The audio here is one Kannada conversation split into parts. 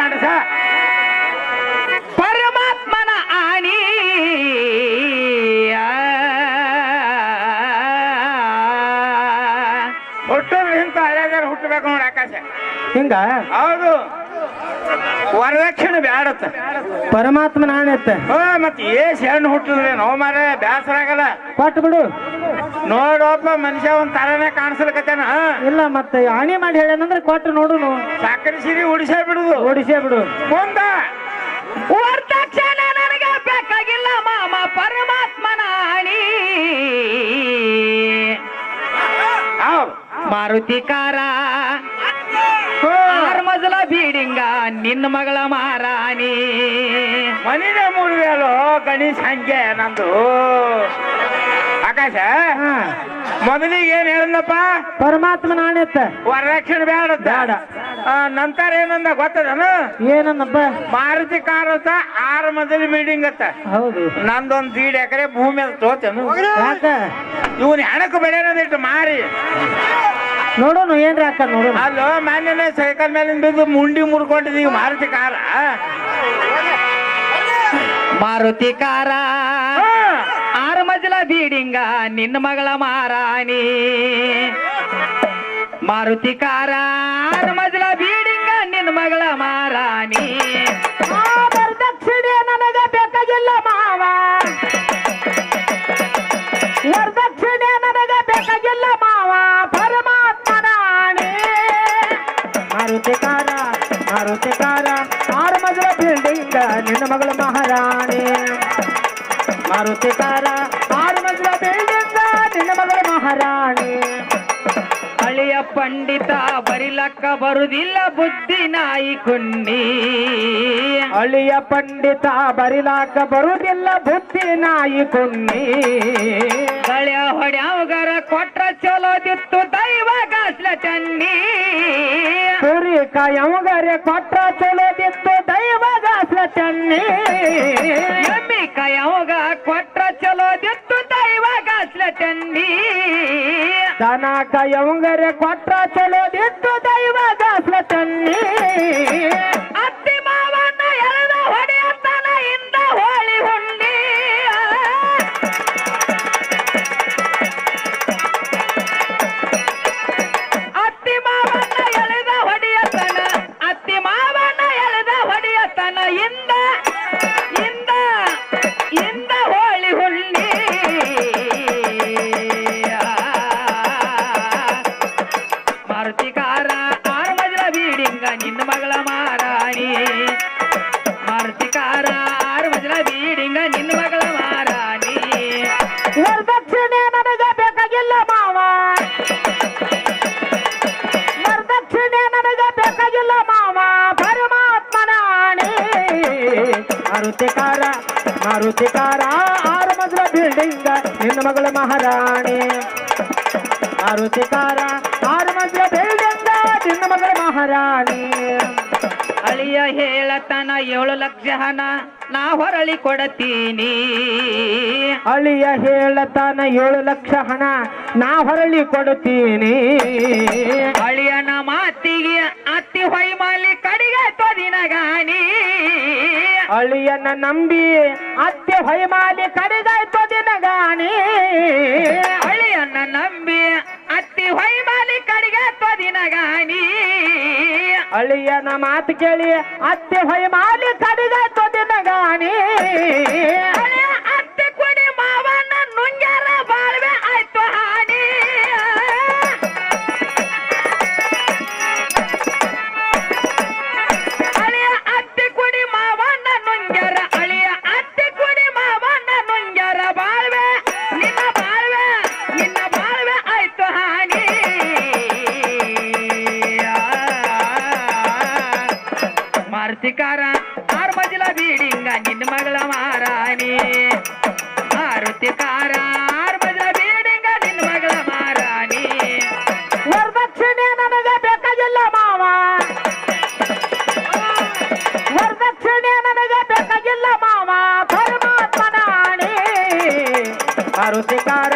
ಗಂಡಸ ಪರಮಾತ್ಮನ ಆಣಿ ಹುಟ್ಟೋದು ಇಂತ ಹಳೆದಾರ ಹುಟ್ಟಬೇಕು ನೋಡಿ ಆಕಾಶ ಹಿಂಗ ಹೌದು ವರದಕ್ಷಿಣೆ ಬ್ಯಾಡತ್ತ ಪರಮಾತ್ಮನ ಆಣೆತ್ತ ಮತ್ತೆ ಹೆಣ್ಣು ಹುಟ್ಟಿದ್ರೆ ನೋವು ಮಾರ ಬ್ಯಾಸರ ಆಗಲ್ಲ ಕೊಟ್ಟು ಬಿಡು ನೋಡಪ್ಪ ಮನುಷ್ಯ ಒಂದ್ ತರನೇ ಕಾಣಿಸ್ಲಿಕತ್ತೇನ ಇಲ್ಲ ಮತ್ತೆ ಆಣಿ ಮಾಡಿ ಹೇಳೇನಂದ್ರೆ ಕೊಟ್ಟು ನೋಡುನು ಸಕ್ಕರೆ ಸಿರಿ ಉಡಿಸೇ ಬಿಡುದು ಓಡಿಸೇ ಬಿಡು ಮುಂದ ವರದಕ್ಷಿಣೆ ನನಗೆ ಬೇಕಾಗಿಲ್ಲ ಮಾಮ ಪರಮಾತ್ಮನ ಆಣಿ ಹೌದು ಮಾರುತಿಕಾರ ಆರು ಮಜಲ ಬೀಡಿಂಗ ನಿನ್ನ ಮಗಳ ಮಾರಾಣಿ ಮನಿನೇ ಮೂಡಿದೆಯಲ್ಲೋ ಗಣೇಶ್ ಹಂಗೆ ನಂದು ಆಕಾಶ ಮೊದಲಿಗೆ ಏನ್ ಹೇಳಪ್ಪ ಪರಮಾತ್ಮನ ಆಣೆತ್ತ ವರದಕ್ಷಿಣೆ ಬೇಡ ಬೇಡ ನಂತರ ಏನಂದ ಗೊತ್ತದನ ಏನನ್ನಪ್ಪ ಮಾರುತಿ ಕಾರ್ ಅತ್ತ 6 ಮಜಲಿ ಬಿಲ್ಡಿಂಗ್ ಅತ್ತ ಹೌದು ನಂದೊಂದ್ 1.5 ಎಕರೆ ಭೂಮಿ ಅದ ತೋತೇನು ಯಾಕ ಇವನ್ ಹೆಣಕ್ ಬೆಳೆಯೋದಿಟ್ಟು ಮಾರಿ ನೋಡೋನು ಏನ್ರಿ ಅಕ್ಕ ನೋಡೋಣ ಅಲ್ಲೋ ಮಾನ್ಯನೇ ಸೈಕಲ್ ಮೇಲಿಂದ ಬಿದ್ದು ಮುಂಡಿ ಮುರ್ಕೊಂಡಿದೀವಿ ಮಾರುತಿ ಕಾರ ಮಾರುತಿ ಕಾರ ಆರು ಮಜಲ ಬೀಡಿಂಗ ನಿನ್ನ ಮಗಳ ಮಾರಾಣಿ ಮಾರುತಿ ಕಾರ ಆರು ಮಜಲ ಬೀಡಿಂಗ ನಿನ್ನ ಮಗಳ ಮಾರಾಣಿ ವರದಕ್ಷಿಣೆ ನನಗೆ ಬೇಕಾಗಿಲ್ಲ ಮಾವ ವರದಕ್ಷಿಣೆ ನನಗೆ ಬೇಕಾಗಿಲ್ಲ ಮಾವ ಪರಮಾತ್ಮನ ಆಣೆ ಮಾರುತಿಕಾರ ಆರು ಮಜಲ ಬಿಲ್ಡಿಂಗ್ ನಿನ್ನ ಮಗಳ ಮಹಾರಾಣಿ ಮಾರುತಿಕಾರ 6 ಮಜಲ ಬಿಲ್ಡಿಂಗ್ ನಿನ್ನ ಮಗಳ ಮಹಾರಾಣಿ ಹಳಿಯ ಪಂಡಿತ ಬರಿಲಕ್ಕ ಬರುದಿಲ್ಲ ಬುದ್ಧಿ ನಾಯಿ ಕುನ್ನಿ ಹಳಿಯ ಪಂಡಿತ ಬರಿಲಾಕ ಬರುವುದಿಲ್ಲ ಬುದ್ಧಿ ನಾಯಿ ಕುನ್ನಿ ಹಳೆಯ ಹೊಡ್ಯಾವಗರ ಕೊಟ್ರ ಚಲೋದಿತ್ತು ದೈವ ಗಾಸ್ಲ ಚನ್ನಿ ಕುರಿ ಕಾಯಂಗರೆ ಕೊಟ್ರ ಚಲೋದಿತ್ತು ದೈವ ಗಾಸ್ಲ ಚನ್ನಿ ಎಮ್ಮಿ ಕಾಯವಾಗ ಕೊಟ್ರ ಚಲೋದಿತ್ತು ದೈವ ಗಾಸ್ಲ ಚನ್ನಿ ದನ ಕಾಯಂಗರೆ ಕೊಟ್ರ ಚಲೋದಿತ್ತು ದೈವ ಗಾಸ್ಲ ಚನ್ನಿ ಅತ್ತಿ ಮಾವನ್ನ ಎಳೆದ ಹೊಡೆಯತನ ಇಂದ ಹೋಳಿ ಹುಣ್ಣಿ ಅತ್ತಿ ಮಾವನ್ನ ಎಳೆದ ಹೊಡೆಯತನ ಅತ್ತಿ ಮಾವನ್ನ ಎಳೆದ ಹೊಡೆಯತನ ಇಂದ ಹೋಳಿ ಹುಣ್ಣಿ ಮಾರುತಿಕಾರ 6 ಮಜಲ ಬೀಡಿಂಗ ನಿನ್ನ ಮಗಳ ಮಾರಾಣಿ ಮಾರುತಿಕಾರ 6 ಮಜಲ ಬೀಡಿಂಗ ನಿನ್ನ ಮಗಳ ಮಾರಾಣಿ ವರದಕ್ಷಿಣೆ ನನಗೆ ಬೇಕಾಗಿಲ್ಲ ಮಾವ ವರದಕ್ಷಿಣೆ ನನಗೆ ಬೇಕಾಗಿಲ್ಲ ಮಾವ ಪರಮಾತ್ಮನ ಆಣೆ ಮಾರುತಿಕಾರ 6 ಮಜಲ ಬಿಲ್ಡಿಂಗ್ ನಿನ್ನ ಮಗಳ ಮಹಾರಾಣಿ ಮಾರುತಿಕಾರ 6 ಮಜಲ ಬಿಲ್ಡಿಂಗ್ ನಿನ್ನ ಮಗಳ ಮಹಾರಾಣಿ ಅಳಿಯ ಹೇಳತನ 7 ಲಕ್ಷ ಹಣ ನಾ ಹೊರಳಿ ಕೊಡತೀನಿ ಅಳಿಯ ಹೇಳತಾನ 7 ಲಕ್ಷ ಹಣ ನಾ ಹೊರಳಿ ಕೊಡುತ್ತೀನಿ ಅಳಿಯನ ಮಾತಿಗೆ ಅತ್ತಿ ಹೊಯ್ಮಾಲಿ ಕಡಿಗೆ ತೊದಿನ ಗಾನಿ ಅಳಿಯನ್ನ ನಂಬಿ ಅತ್ತೆ ಹೊಯ್ಮಾಲಿ ಕಡಿಗಾಯ್ತು ದಿನಗಾಣಿ ಅಳಿಯನ್ನ ನಂಬಿ ಅತ್ತಿ ಹೊಯ್ಮಾಲಿ ಕಡಿಗೆ ತೊದಿನ ಗಾನಿ ಅಳಿಯನ ಮಾತು ಕೇಳಿ ಅತ್ತೆ ಹೊಯ್ಮಾಲಿ ಕಡಿಗಾಯ್ತು ದಿನಗಾಣಿ ಅಳಿಯ ಅತ್ತಿ ಕುಡಿ ಮಾವನ ನುಂಗ್ಯಾರ ಬಾಳ್ವೆ ಆಯ್ತು ಹಾನಿ ಅಳಿಯ ಅತ್ತಿ ಕುಡಿ ಮಾವನ ನುಂಗ್ಯಾರ ಅಳಿಯ ಅತ್ತಿ ಕುಡಿ ಮಾವನ ನುಂಗ್ಯಾರ ಬಾಳ್ವೆ ನಿನ್ನ ಬಾಳ್ವೆ ಆಯ್ತು ಹಾನಿ ಮಾರುತಿಕಾರ 6 ಮಜಲ ಬೀಡಿಂಗ ನಿನ್ನ ಮಗಳ ಮಾರಾಣಿ ಮಾರುತಿಕಾರ 6 ಮಜಲ ಬೀಡಿಂಗ ನಿನ್ನ ಮಗಳ ಮಾರಾಣಿ ವರದಕ್ಷಿಣೆ ನನಗೆ ಬೇಕಾಗಿಲ್ಲ ಮಾವ ವರದಕ್ಷಿಣೆ ನನಗೆ ಬೇಕಾಗಿಲ್ಲ ಮಾವ ಪರಮಾತ್ಮನ ಆಣೆ ಮಾರುತಿಕಾರ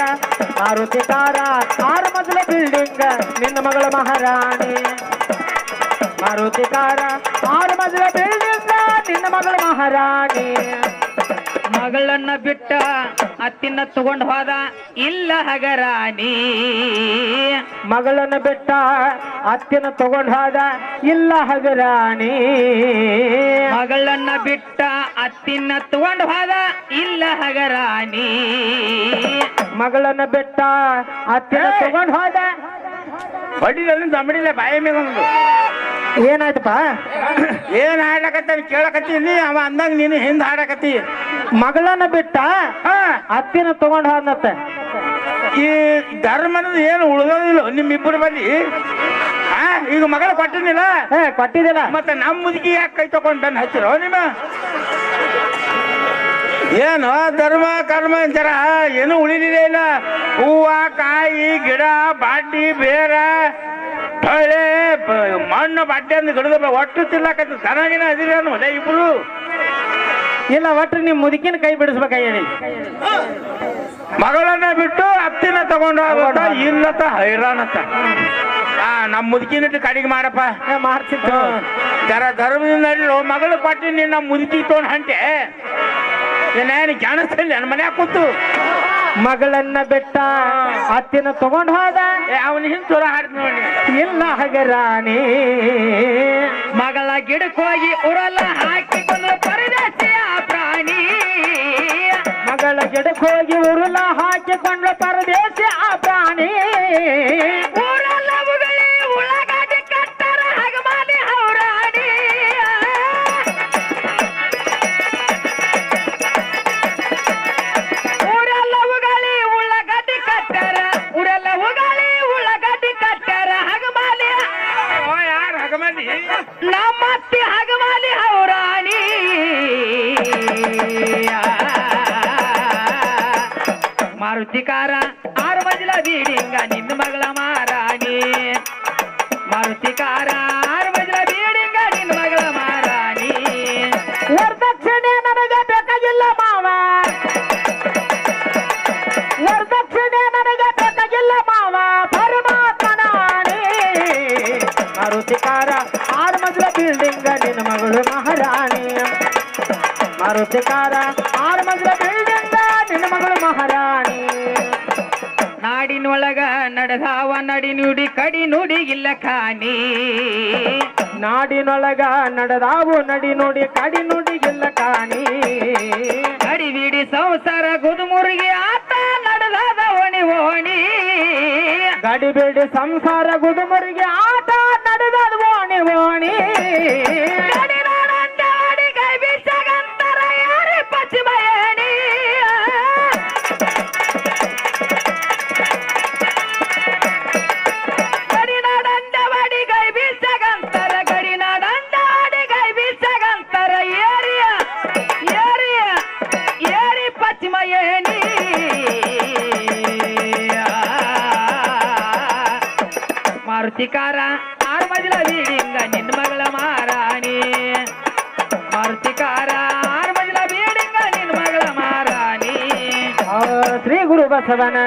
6 ಮಜಲ ಬಿಲ್ಡಿಂಗ್ ನಿನ್ನ ಮಗಳ ಮಹಾರಾಣಿ ಮಾರುತಿ ಕಾರ 6 ಮಜಲ ಬಿಲ್ಡಿಂಗ ನಿನ್ನ ಮಗಳು ಮಹಾರಾಣಿ ಮಗಳನ್ನ ಬಿಟ್ಟ ಅತ್ತಿನ ತಗೊಂಡ್ ಹೋದ ಇಲ್ಲ ಹಗರಾಣಿ ಮಗಳನ್ನ ಬಿಟ್ಟ ಅತ್ತಿನ ತಗೊಂಡ್ ಹೋದ ಇಲ್ಲ ಹಗರಾಣಿ ಮಗಳನ್ನ ಬಿಟ್ಟ ಅತ್ತಿನ ತಗೊಂಡ್ ಹೋದ ಇಲ್ಲ ಹಗರಾಣಿ ಮಗಳನ್ನ ಬಿಟ್ಟ ಅತ್ತಿನ ತಗೊಂಡ್ ಹೋದ ಬಡ್ಡಿದಲ್ಲಿ ದಮ್ಮಡಿಲ್ಲ ಬಾಯಿ ಮೇಲೆ ಒಂದು ಏನಾಯ್ತಪ್ಪ ಏನ್ ಹಾಡ್ಲಕತ್ತ ಕೇಳಕತ್ತೀನಿ ಅವ ಅಂದಂಗ ನೀನು ಹಿಂದ್ ಹಾಡಕತ್ತಿ ಮಗಳನ್ನ ಬಿಟ್ಟ ಅತ್ತಿನ ತಗೊಂಡ್ ಹೋದ್ನತ್ತ ಈ ಧರ್ಮನದು ಏನು ಉಳ್ದೋದಿಲ್ಲ ನಿಮ್ಮಿಬ್ಬರು ಬಲ್ಲಿ ಈಗ ಮಗಳ ಕೊಟ್ಟಿನಿಲ್ಲ ಕೊಟ್ಟಿದಿಲ್ಲ ಮತ್ತೆ ನಮ್ಮ ಮುದುಕಿ ಯಾಕೆ ಕೈ ತಗೊಂಡ್ ಬಂದು ಹಚ್ಚಿರೋ ನಿಮ್ಮ ಏನು ಧರ್ಮ ಕರ್ಮ ಅಂತಾರ ಏನು ಉಳಿದಿದೆ ಇಲ್ಲ ಹೂವ ಕಾಯಿ ಗಿಡ ಬಾಡ್ಡಿ ಬೇರ ಹೊಳೆ ಮಣ್ಣು ಬಾಡ್ಡಿ ಅಂದ್ ಗಿಡದ ಒಟ್ಟು ತಿರ್ಲಾಕತ್ತ ಚೆನ್ನಾಗಿನ ಅದಿರೇನು ಅದೇ ಇಬ್ರು ಇಲ್ಲ ಒಟ್ಟು ನಿಮ್ ಮುದುಕಿನ ಕೈ ಬಿಡಿಸ್ಬೇಕ ಹೇಳಿ ಮಗಳನ್ನ ಬಿಟ್ಟು ಅತ್ತಿನ ತಗೊಂಡು ಹೋಗ್ಬೇಕ ಇಲ್ಲತ್ತ ಹೈರಾಣತ್ತ ನಮ್ಮ ಮುದುಕಿನಿಟ್ಟು ಕಡಿಗೆ ಮಾಡಪ್ಪ ಮಾಡ್ತಿತ್ತು ಜರ ಧರ್ಮದಿಂದ ಮಗಳು ಕೊಟ್ಟಿ ನಮ್ಮ ಮುದುಕಿ ತೊಗೊಂಡು ಹಂಟೆ ಏನೇನು ಕಾಣಿಸ್ತಿಲ್ಲ ನನ್ನ ಮನ್ಯಾಗ ಕೂತು ಮಗಳನ್ನ ಬಿಟ್ಟ ಅತ್ತಿನ ತಗೊಂಡ್ ಹೋದ ಅವನ ಹಿಂದ್ ಚೋರ ಹಾಡ್ತ ನೋಡಿ ಇಲ್ಲ ಹಗರಾಣಿ ಮಗಳ ಗಿಡಕ್ಕೆ ಹೋಗಿ ಉರಲ್ಲ ಹಾಕಿಕೊಂಡು ಪರದೇಶಿಯ ಪ್ರಾಣಿ ಮಗಳ ಗಿಡಕ್ಕೆ ಹೋಗಿ ಉರುಳ ಹಾಕಿಕೊಂಡ್ಲ ಪರದೇಶಿ ಆ ಪ್ರಾಣಿ ಊರಲ್ಲ ಉಗಳಿ ಉಳ್ಳಾಗಡ್ಡಿ ಕಟ್ಟಾರ ಹಗಮಾಲಿ ಹೌರಾಣಿ ಊರಲ್ಲ ಉಗಳಿ ಉಳ್ಳಾಗಡ್ಡಿ ಕಟ್ಟಾರ ಊರಲ್ಲ ಉಗಳಿ ಉಳ್ಳಾಗಡ್ಡಿ ಕಟ್ಟಾರ ಹಗಮಾಲಿ ಯಾರು ಹಗಮಲ್ಲಿ ನಮ್ಮತ್ತಿ ಹಗಮಾಲಿ ಹೌರಾಣಿ ಮಾರುತಿಕಾರ 6 ಮಜಲ ಬೀಡಿಂಗ ನಿನ್ನ ಮಗಳ ಮಾರಾಣಿ ಮಾರುತಿಕಾರ 6 ಮಜಲ ಬೀಡಿಂಗ ನಿನ್ನ ಮಗಳ ಮಾರಾಣಿ ವರದಕ್ಷಿಣೆ ನನಗೆ ಬೇಕಾಗಿಲ್ಲ ಮಾವ ವರದಕ್ಷಿಣೆ ನನಗೆ ಬೇಕಾಗಿಲ್ಲ ಮಾವ ಪರಮಾತ್ಮನಾಣಿ ಮಾರುತಿಕಾರ 6 ಮಜಲ ಬಿಲ್ಡಿಂಗ ನಿನ್ನ ಮಗಳು ಮಹಾರಾಣಿ ಮಾರುತಿಕಾರ 6 ಮಜಲ ಬಿಲ್ಡಿಂಗ ನಿನ್ನ ಮಗಳು ಮಹಾರಾಣಿ ನಾಡಿನೊಳಗ ನಡೆದಾವ ನಡಿ ನುಡಿ ಕಡಿ ನುಡಿ ಇಲ್ಲ ಖಾನಿ ನಾಡಿನೊಳಗ ನಡೆದಾವು ನಡಿ ನುಡಿ ಕಡಿ ನುಡಿಗಿಲ್ಲ ಕಾಣಿ ಕಡಿ ಬಿಡಿ ಸಂಸಾರ ಗುದುಮುರುಗಿ ಆತ ನಡೆದಾದ ಓಣಿ ಓಣಿ ಗಡಿಬೇಡಿ ಸಂಸಾರ ಗುಡುಮರಿಗೆ ಆಟ ನಡೆದಾದ ಓಣಿ ಓಣಿ ಗಡಿನಾಡಂದಾಡಿ ಕೈ ಬೀಸಗಂತರ ಯಾರೇ ಪಶ್ಚಿಮ ಏಣಿ ಗಡಿನಾಡಂದವಾಡಿ ಕೈ ಬೀಸಗಂತರ ಗಡಿನಾಡಂದಾಡಿ ಕೈ ಬೀಸಗಂತರ ಏರಿಯ ಏರಿಯ ಏರಿ ಪಶ್ಚಿಮ ಏಣಿ ಮಾರುತಿಕಾರ 6 ಮಜಲ ಬೀಡಿಂಗ ನಿನ್ನ ಮಗಳ ಮಾರಾಣಿ ಮಾರುತಿಕಾರ 6 ಮಜಲ ಬೀಡಿಂಗ ನಿನ್ನ ಮಗಳ ಮಾರಾಣಿ ಶ್ರೀ ಗುರು ಬಸವನ